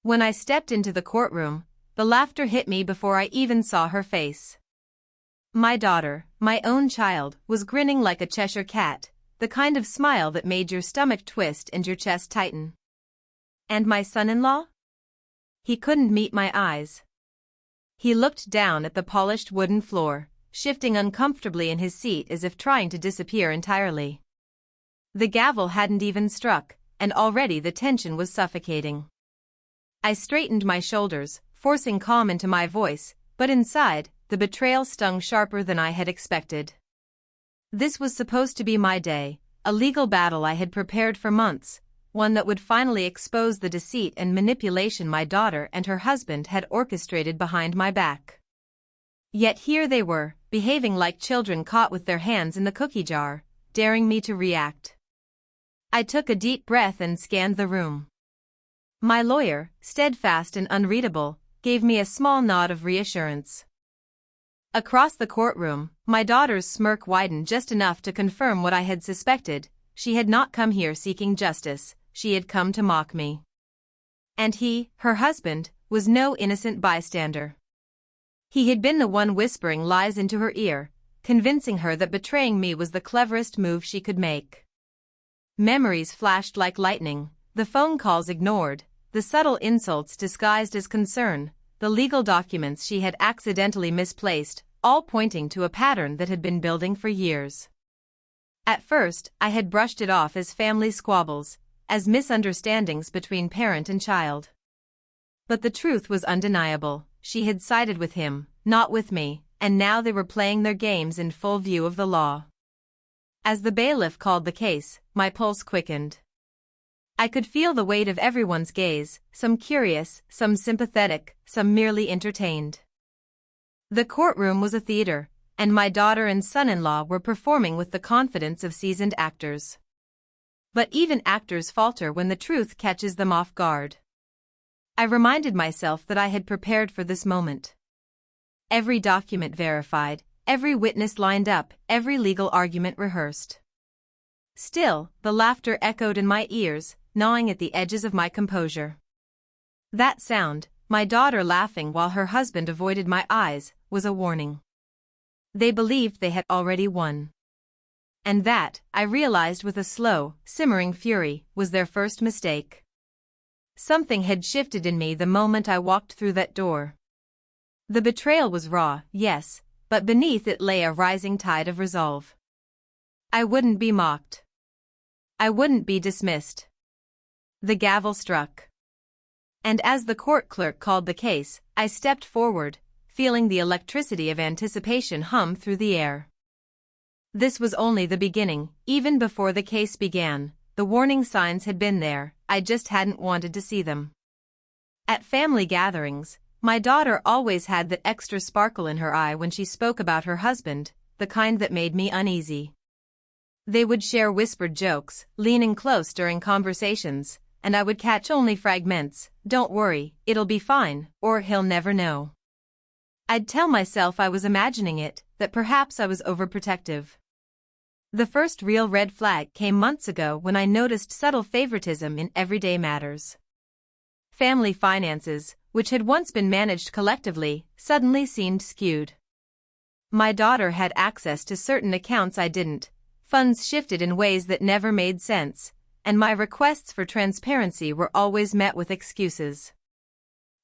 When I stepped into the courtroom, the laughter hit me before I even saw her face. My daughter, my own child, was grinning like a Cheshire cat, the kind of smile that made your stomach twist and your chest tighten. And my son-in-law? He couldn't meet my eyes. He looked down at the polished wooden floor, shifting uncomfortably in his seat as if trying to disappear entirely. The gavel hadn't even struck, and already the tension was suffocating. I straightened my shoulders, forcing calm into my voice, but inside, the betrayal stung sharper than I had expected. This was supposed to be my day, a legal battle I had prepared for months, one that would finally expose the deceit and manipulation my daughter and her husband had orchestrated behind my back. Yet here they were, behaving like children caught with their hands in the cookie jar, daring me to react. I took a deep breath and scanned the room. My lawyer, steadfast and unreadable, gave me a small nod of reassurance. Across the courtroom, my daughter's smirk widened just enough to confirm what I had suspected. She had not come here seeking justice, she had come to mock me. And he, her husband, was no innocent bystander. He had been the one whispering lies into her ear, convincing her that betraying me was the cleverest move she could make. Memories flashed like lightning, the phone calls ignored, the subtle insults disguised as concern, the legal documents she had accidentally misplaced, all pointing to a pattern that had been building for years. At first, I had brushed it off as family squabbles, as misunderstandings between parent and child. But the truth was undeniable. She had sided with him, not with me, and now they were playing their games in full view of the law. As the bailiff called the case, my pulse quickened. I could feel the weight of everyone's gaze, some curious, some sympathetic, some merely entertained. The courtroom was a theater, and my daughter and son-in-law were performing with the confidence of seasoned actors. But even actors falter when the truth catches them off guard. I reminded myself that I had prepared for this moment. Every document verified, every witness lined up, every legal argument rehearsed. Still, the laughter echoed in my ears, gnawing at the edges of my composure. That sound, my daughter laughing while her husband avoided my eyes, was a warning. They believed they had already won. And that, I realized with a slow, simmering fury, was their first mistake. Something had shifted in me the moment I walked through that door. The betrayal was raw, yes, but beneath it lay a rising tide of resolve. I wouldn't be mocked. I wouldn't be dismissed. The gavel struck. And as the court clerk called the case, I stepped forward, feeling the electricity of anticipation hum through the air. This was only the beginning. Even before the case began, the warning signs had been there, I just hadn't wanted to see them. At family gatherings, my daughter always had that extra sparkle in her eye when she spoke about her husband, the kind that made me uneasy. They would share whispered jokes, leaning close during conversations, and I would catch only fragments. "Don't worry, it'll be fine," or "he'll never know." I'd tell myself I was imagining it, that perhaps I was overprotective. The first real red flag came months ago when I noticed subtle favoritism in everyday matters. Family finances, which had once been managed collectively, suddenly seemed skewed. My daughter had access to certain accounts I didn't, funds shifted in ways that never made sense, and my requests for transparency were always met with excuses.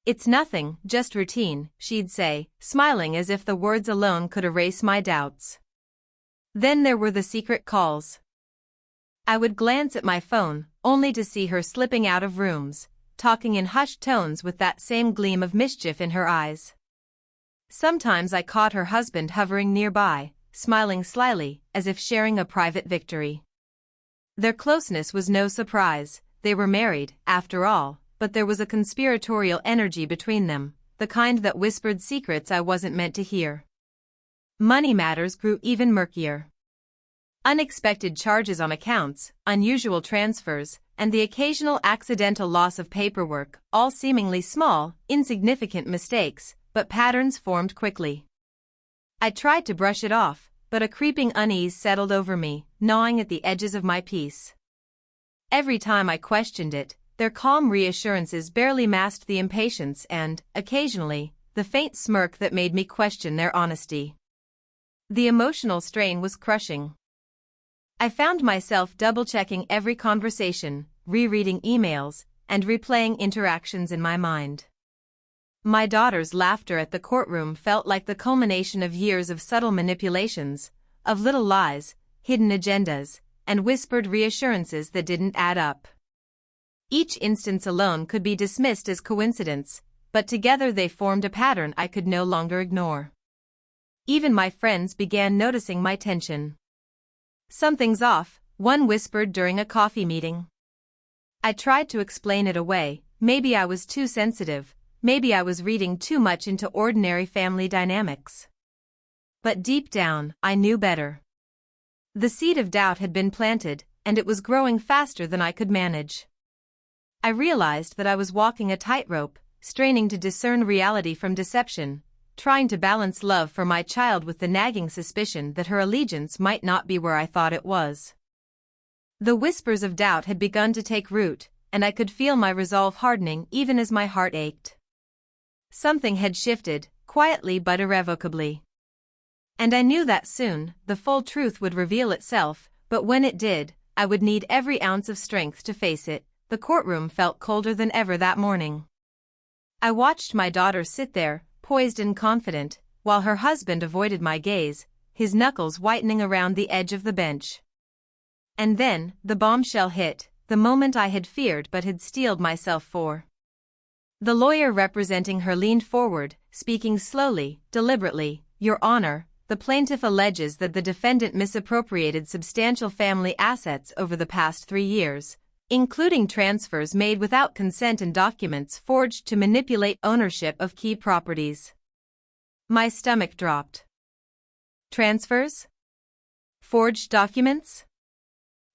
"It's nothing, just routine," she'd say, smiling as if the words alone could erase my doubts. Then there were the secret calls. I would glance at my phone, only to see her slipping out of rooms, talking in hushed tones with that same gleam of mischief in her eyes. Sometimes I caught her husband hovering nearby, smiling slyly, as if sharing a private victory. Their closeness was no surprise. They were married, after all, but there was a conspiratorial energy between them, the kind that whispered secrets I wasn't meant to hear. Money matters grew even murkier. Unexpected charges on accounts, unusual transfers, and the occasional accidental loss of paperwork, all seemingly small, insignificant mistakes, but patterns formed quickly. I tried to brush it off, but a creeping unease settled over me, gnawing at the edges of my peace. Every time I questioned it, their calm reassurances barely masked the impatience and, occasionally, the faint smirk that made me question their honesty. The emotional strain was crushing. I found myself double-checking every conversation, rereading emails, and replaying interactions in my mind. My daughter's laughter at the courtroom felt like the culmination of years of subtle manipulations, of little lies, hidden agendas, and whispered reassurances that didn't add up. Each instance alone could be dismissed as coincidence, but together they formed a pattern I could no longer ignore. Even my friends began noticing my tension. "Something's off," one whispered during a coffee meeting. I tried to explain it away. Maybe I was too sensitive, maybe I was reading too much into ordinary family dynamics. But deep down, I knew better. The seed of doubt had been planted, and it was growing faster than I could manage. I realized that I was walking a tightrope, straining to discern reality from deception, trying to balance love for my child with the nagging suspicion that her allegiance might not be where I thought it was. The whispers of doubt had begun to take root, and I could feel my resolve hardening even as my heart ached. Something had shifted, quietly but irrevocably. And I knew that soon, the full truth would reveal itself, but when it did, I would need every ounce of strength to face it. The courtroom felt colder than ever that morning. I watched my daughter sit there, poised and confident, while her husband avoided my gaze, his knuckles whitening around the edge of the bench. And then, the bombshell hit, the moment I had feared but had steeled myself for. The lawyer representing her leaned forward, speaking slowly, deliberately. "Your Honor, the plaintiff alleges that the defendant misappropriated substantial family assets over the past 3 years, including transfers made without consent and documents forged to manipulate ownership of key properties." My stomach dropped. Transfers? Forged documents?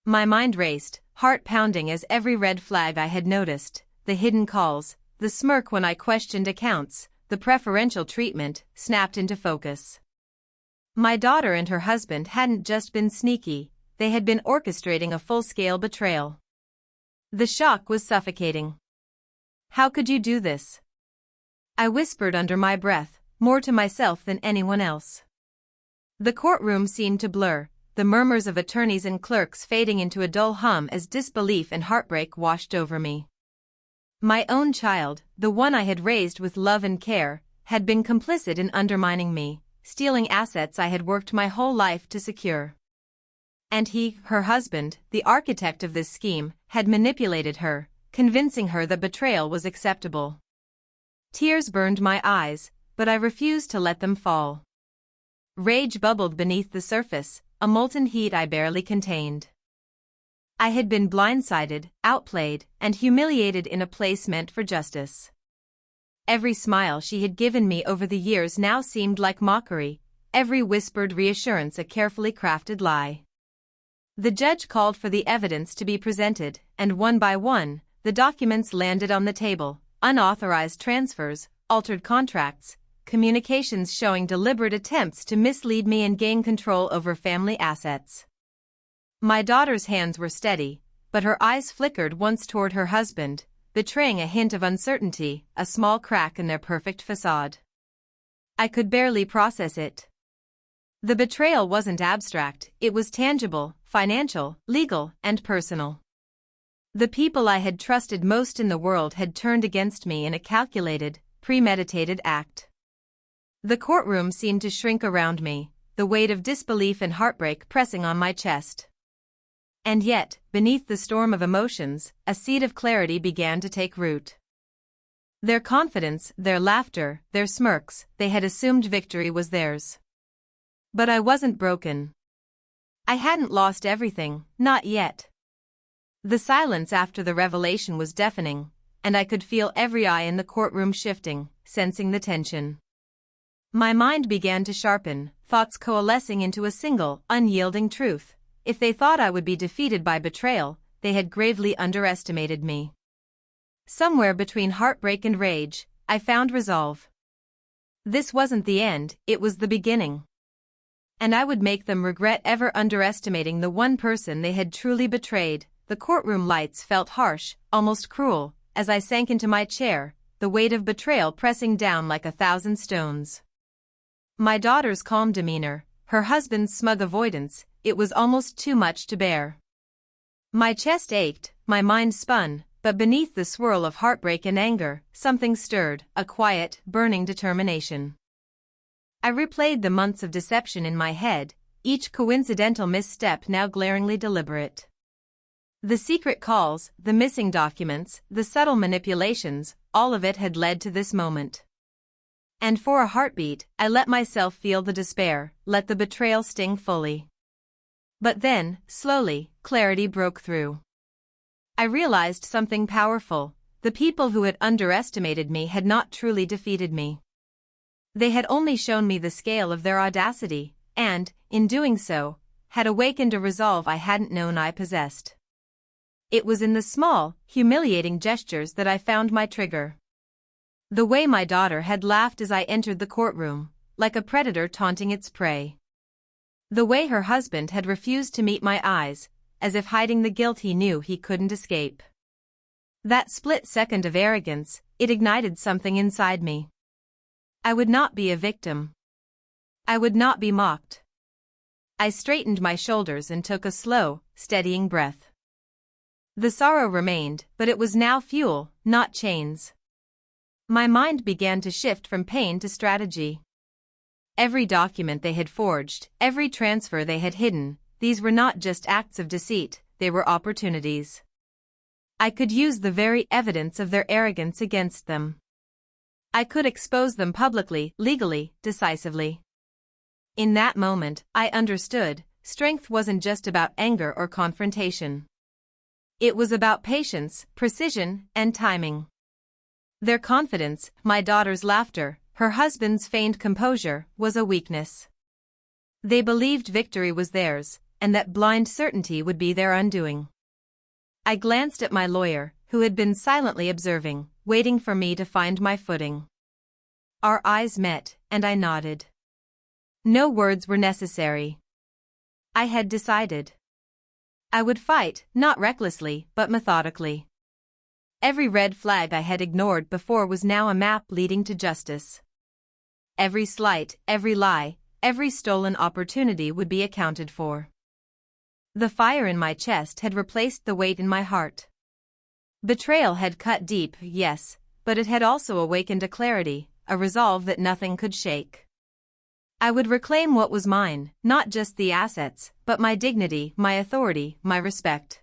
My mind raced, heart pounding as every red flag I had noticed, the hidden calls, the smirk when I questioned accounts, the preferential treatment, snapped into focus. My daughter and her husband hadn't just been sneaky, they had been orchestrating a full-scale betrayal. The shock was suffocating. "How could you do this?" I whispered under my breath, more to myself than anyone else. The courtroom seemed to blur, the murmurs of attorneys and clerks fading into a dull hum as disbelief and heartbreak washed over me. My own child, the one I had raised with love and care, had been complicit in undermining me, stealing assets I had worked my whole life to secure. And he, her husband, the architect of this scheme, had manipulated her, convincing her that betrayal was acceptable. Tears burned my eyes, but I refused to let them fall. Rage bubbled beneath the surface, a molten heat I barely contained. I had been blindsided, outplayed, and humiliated in a place meant for justice. Every smile she had given me over the years now seemed like mockery, every whispered reassurance a carefully crafted lie. The judge called for the evidence to be presented, and one by one, the documents landed on the table: unauthorized transfers, altered contracts, communications showing deliberate attempts to mislead me and gain control over family assets. My daughter's hands were steady, but her eyes flickered once toward her husband, betraying a hint of uncertainty, a small crack in their perfect facade. I could barely process it. The betrayal wasn't abstract, it was tangible, financial, legal, and personal. The people I had trusted most in the world had turned against me in a calculated, premeditated act. The courtroom seemed to shrink around me, the weight of disbelief and heartbreak pressing on my chest. And yet, beneath the storm of emotions, a seed of clarity began to take root. Their confidence, their laughter, their smirks, they had assumed victory was theirs. But I wasn't broken. I hadn't lost everything, not yet. The silence after the revelation was deafening, and I could feel every eye in the courtroom shifting, sensing the tension. My mind began to sharpen, thoughts coalescing into a single, unyielding truth. If they thought I would be defeated by betrayal, they had gravely underestimated me. Somewhere between heartbreak and rage, I found resolve. This wasn't the end, it was the beginning. And I would make them regret ever underestimating the one person they had truly betrayed, the courtroom lights felt harsh, almost cruel, as I sank into my chair, the weight of betrayal pressing down like 1,000 stones. My daughter's calm demeanor, her husband's smug avoidance, it was almost too much to bear. My chest ached, my mind spun, but beneath the swirl of heartbreak and anger, something stirred, a quiet, burning determination. I replayed the months of deception in my head, each coincidental misstep now glaringly deliberate. The secret calls, the missing documents, the subtle manipulations, all of it had led to this moment. And for a heartbeat, I let myself feel the despair, let the betrayal sting fully. But then, slowly, clarity broke through. I realized something powerful. The people who had underestimated me had not truly defeated me. They had only shown me the scale of their audacity, and, in doing so, had awakened a resolve I hadn't known I possessed. It was in the small, humiliating gestures that I found my trigger. The way my daughter had laughed as I entered the courtroom, like a predator taunting its prey. The way her husband had refused to meet my eyes, as if hiding the guilt he knew he couldn't escape. That split second of arrogance, it ignited something inside me. I would not be a victim. I would not be mocked. I straightened my shoulders and took a slow, steadying breath. The sorrow remained, but it was now fuel, not chains. My mind began to shift from pain to strategy. Every document they had forged, every transfer they had hidden, these were not just acts of deceit, they were opportunities. I could use the very evidence of their arrogance against them. I could expose them publicly, legally, decisively. In that moment, I understood, strength wasn't just about anger or confrontation. It was about patience, precision, and timing. Their confidence, my daughter's laughter, her husband's feigned composure, was a weakness. They believed victory was theirs, and that blind certainty would be their undoing. I glanced at my lawyer, who had been silently observing, waiting for me to find my footing. Our eyes met, and I nodded. No words were necessary. I had decided. I would fight, not recklessly, but methodically. Every red flag I had ignored before was now a map leading to justice. Every slight, every lie, every stolen opportunity would be accounted for. The fire in my chest had replaced the weight in my heart. Betrayal had cut deep, yes, but it had also awakened a clarity, a resolve that nothing could shake. I would reclaim what was mine, not just the assets, but my dignity, my authority, my respect.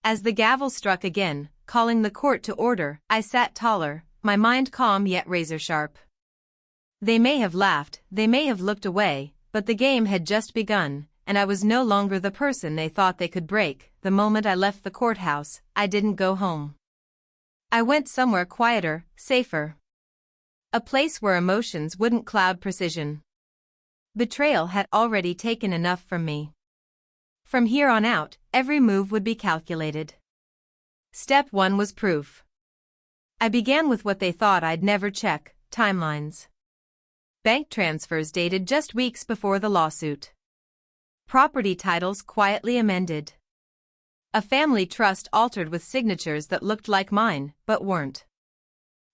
As the gavel struck again, calling the court to order, I sat taller, my mind calm yet razor-sharp. They may have laughed, they may have looked away, but the game had just begun, and I was no longer the person they thought they could break. The moment I left the courthouse, I didn't go home. I went somewhere quieter, safer. A place where emotions wouldn't cloud precision. Betrayal had already taken enough from me. From here on out, every move would be calculated. Step 1 was proof. I began with what they thought I'd never check, timelines. Bank transfers dated just weeks before the lawsuit. Property titles quietly amended. A family trust altered with signatures that looked like mine, but weren't.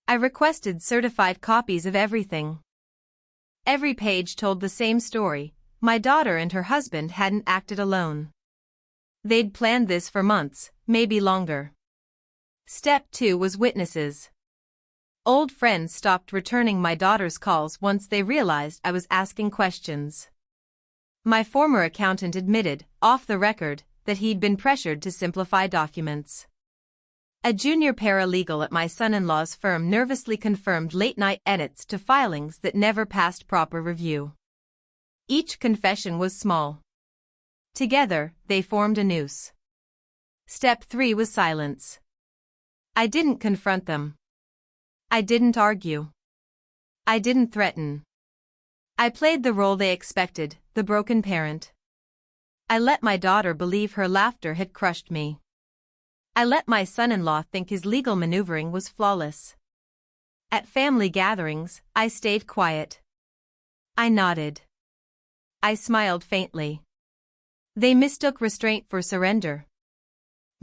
I requested certified copies of everything. Every page told the same story. My daughter and her husband hadn't acted alone. They'd planned this for months, maybe longer. Step 2 was witnesses. Old friends stopped returning my daughter's calls once they realized I was asking questions. My former accountant admitted, off the record, that he'd been pressured to simplify documents. A junior paralegal at my son-in-law's firm nervously confirmed late-night edits to filings that never passed proper review. Each confession was small. Together, they formed a noose. Step 3 was silence. I didn't confront them. I didn't argue. I didn't threaten. I played the role they expected, the broken parent. I let my daughter believe her laughter had crushed me. I let my son-in-law think his legal maneuvering was flawless. At family gatherings, I stayed quiet. I nodded. I smiled faintly. They mistook restraint for surrender.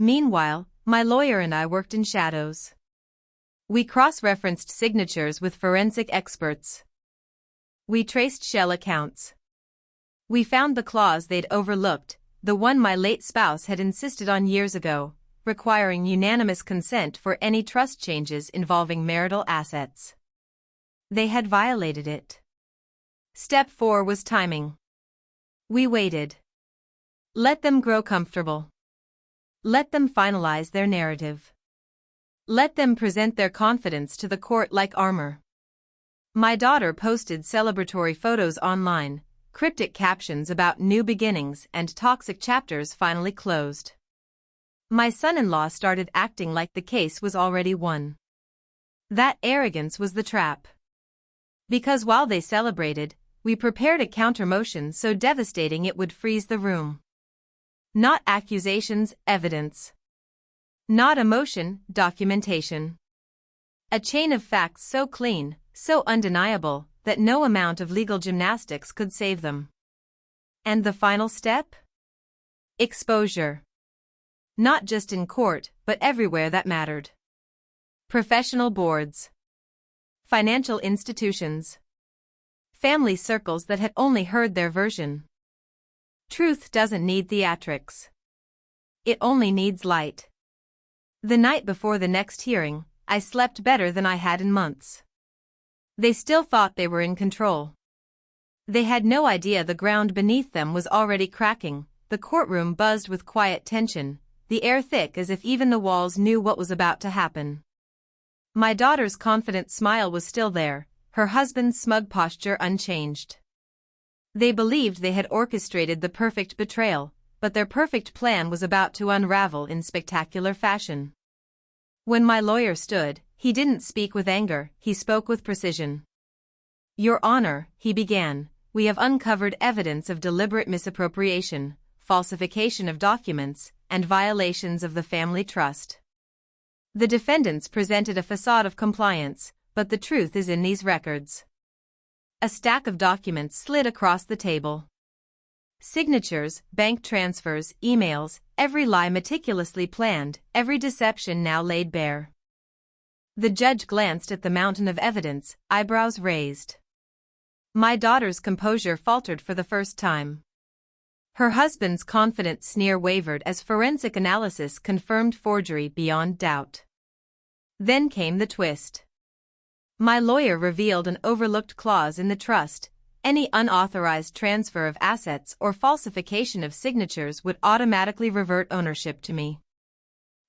Meanwhile, my lawyer and I worked in shadows. We cross-referenced signatures with forensic experts. We traced shell accounts. We found the clause they'd overlooked, the one my late spouse had insisted on years ago, requiring unanimous consent for any trust changes involving marital assets. They had violated it. Step 4 was timing. We waited. Let them grow comfortable. Let them finalize their narrative. Let them present their confidence to the court like armor. My daughter posted celebratory photos online, cryptic captions about new beginnings and toxic chapters finally closed. My son-in-law started acting like the case was already won. That arrogance was the trap. Because while they celebrated, we prepared a countermotion so devastating it would freeze the room. Not accusations, evidence. Not emotion, documentation. A chain of facts so clean, so undeniable, that no amount of legal gymnastics could save them. And the final step? Exposure. Not just in court, but everywhere that mattered. Professional boards. Financial institutions. Family circles that had only heard their version. Truth doesn't need theatrics. It only needs light. The night before the next hearing, I slept better than I had in months. They still thought they were in control. They had no idea the ground beneath them was already cracking. The courtroom buzzed with quiet tension, the air thick as if even the walls knew what was about to happen. My daughter's confident smile was still there, her husband's smug posture unchanged. They believed they had orchestrated the perfect betrayal, but their perfect plan was about to unravel in spectacular fashion. When my lawyer stood, he didn't speak with anger, he spoke with precision. "Your Honor," he began, "we have uncovered evidence of deliberate misappropriation, falsification of documents, and violations of the family trust. The defendants presented a facade of compliance, but the truth is in these records." A stack of documents slid across the table. Signatures, bank transfers, emails, every lie meticulously planned, every deception now laid bare. The judge glanced at the mountain of evidence, eyebrows raised. My daughter's composure faltered for the first time. Her husband's confident sneer wavered as forensic analysis confirmed forgery beyond doubt. Then came the twist. My lawyer revealed an overlooked clause in the trust. Any unauthorized transfer of assets or falsification of signatures would automatically revert ownership to me.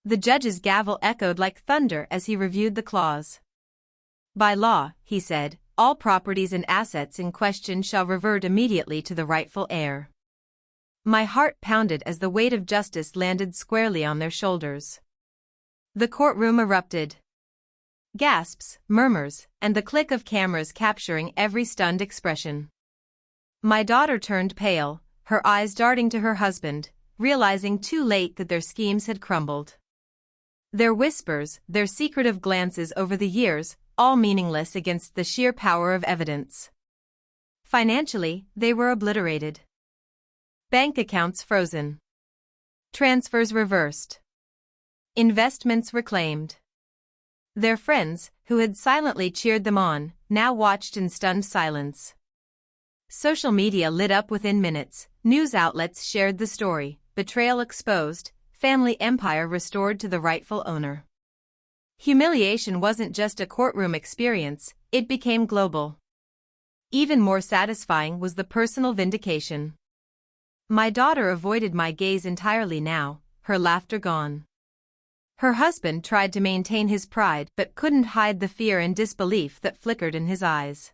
The judge's gavel echoed like thunder as he reviewed the clause. "By law," he said, "all properties and assets in question shall revert immediately to the rightful heir." My heart pounded as the weight of justice landed squarely on their shoulders. The courtroom erupted. Gasps, murmurs, and the click of cameras capturing every stunned expression. My daughter turned pale, her eyes darting to her husband, realizing too late that their schemes had crumbled. Their whispers, their secretive glances over the years, all meaningless against the sheer power of evidence. Financially, they were obliterated. Bank accounts frozen. Transfers reversed. Investments reclaimed. Their friends, who had silently cheered them on, now watched in stunned silence. Social media lit up within minutes, news outlets shared the story, betrayal exposed, family empire restored to the rightful owner. Humiliation wasn't just a courtroom experience, it became global. Even more satisfying was the personal vindication. My daughter avoided my gaze entirely now, her laughter gone. Her husband tried to maintain his pride but couldn't hide the fear and disbelief that flickered in his eyes.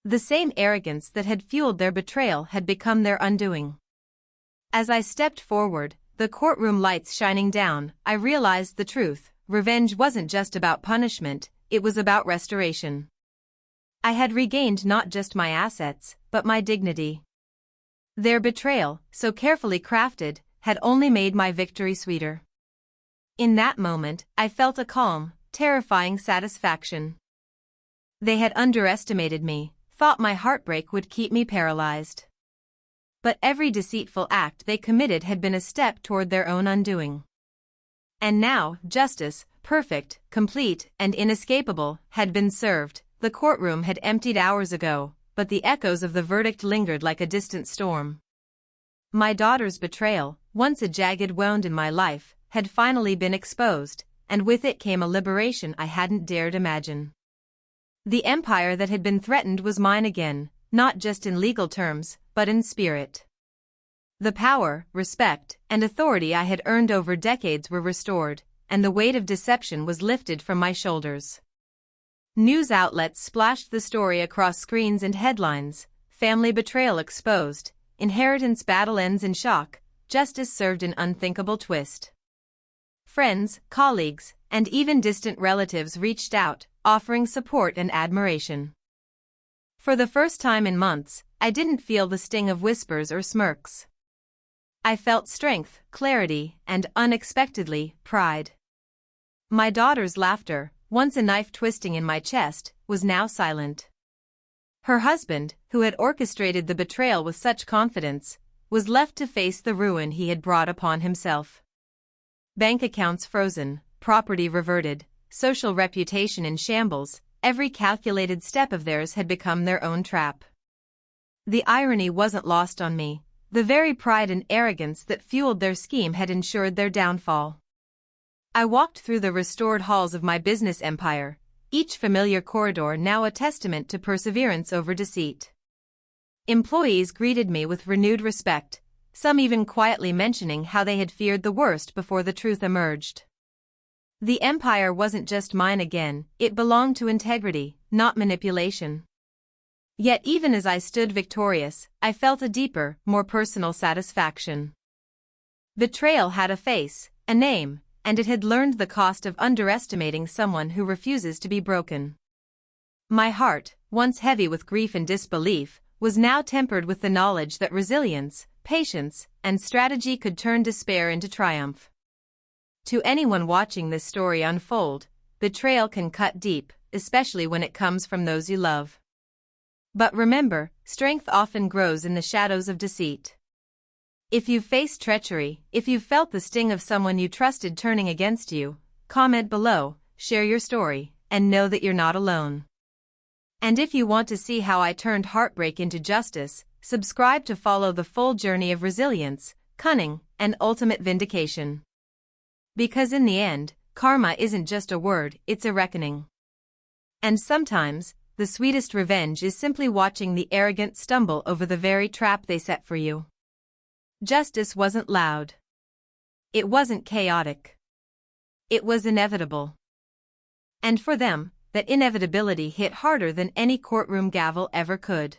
The same arrogance that had fueled their betrayal had become their undoing. As I stepped forward, the courtroom lights shining down, I realized the truth. Revenge wasn't just about punishment, it was about restoration. I had regained not just my assets, but my dignity. Their betrayal, so carefully crafted, had only made my victory sweeter. In that moment, I felt a calm, terrifying satisfaction. They had underestimated me, thought my heartbreak would keep me paralyzed. But every deceitful act they committed had been a step toward their own undoing. And now, justice, perfect, complete, and inescapable, had been served. The courtroom had emptied hours ago, but the echoes of the verdict lingered like a distant storm. My daughter's betrayal, once a jagged wound in my life, had finally been exposed, and with it came a liberation I hadn't dared imagine. The empire that had been threatened was mine again, not just in legal terms, but in spirit. The power, respect, and authority I had earned over decades were restored, and the weight of deception was lifted from my shoulders. News outlets splashed the story across screens and headlines: family betrayal exposed, inheritance battle ends in shock, justice served an unthinkable twist. Friends, colleagues, and even distant relatives reached out, offering support and admiration. For the first time in months, I didn't feel the sting of whispers or smirks. I felt strength, clarity, and, unexpectedly, pride. My daughter's laughter, once a knife twisting in my chest, was now silent. Her husband, who had orchestrated the betrayal with such confidence, was left to face the ruin he had brought upon himself. Bank accounts frozen, property reverted, social reputation in shambles, every calculated step of theirs had become their own trap. The irony wasn't lost on me. The very pride and arrogance that fueled their scheme had ensured their downfall. I walked through the restored halls of my business empire, each familiar corridor now a testament to perseverance over deceit. Employees greeted me with renewed respect, some even quietly mentioning how they had feared the worst before the truth emerged. The empire wasn't just mine again, it belonged to integrity, not manipulation. Yet even as I stood victorious, I felt a deeper, more personal satisfaction. Betrayal had a face, a name, and it had learned the cost of underestimating someone who refuses to be broken. My heart, once heavy with grief and disbelief, was now tempered with the knowledge that resilience, patience, and strategy could turn despair into triumph. To anyone watching this story unfold, betrayal can cut deep, especially when it comes from those you love. But remember, strength often grows in the shadows of deceit. If you've faced treachery, if you've felt the sting of someone you trusted turning against you, comment below, share your story, and know that you're not alone. And if you want to see how I turned heartbreak into justice, subscribe to follow the full journey of resilience, cunning, and ultimate vindication. Because in the end, karma isn't just a word, it's a reckoning. And sometimes, the sweetest revenge is simply watching the arrogant stumble over the very trap they set for you. Justice wasn't loud. It wasn't chaotic. It was inevitable. And for them, that inevitability hit harder than any courtroom gavel ever could.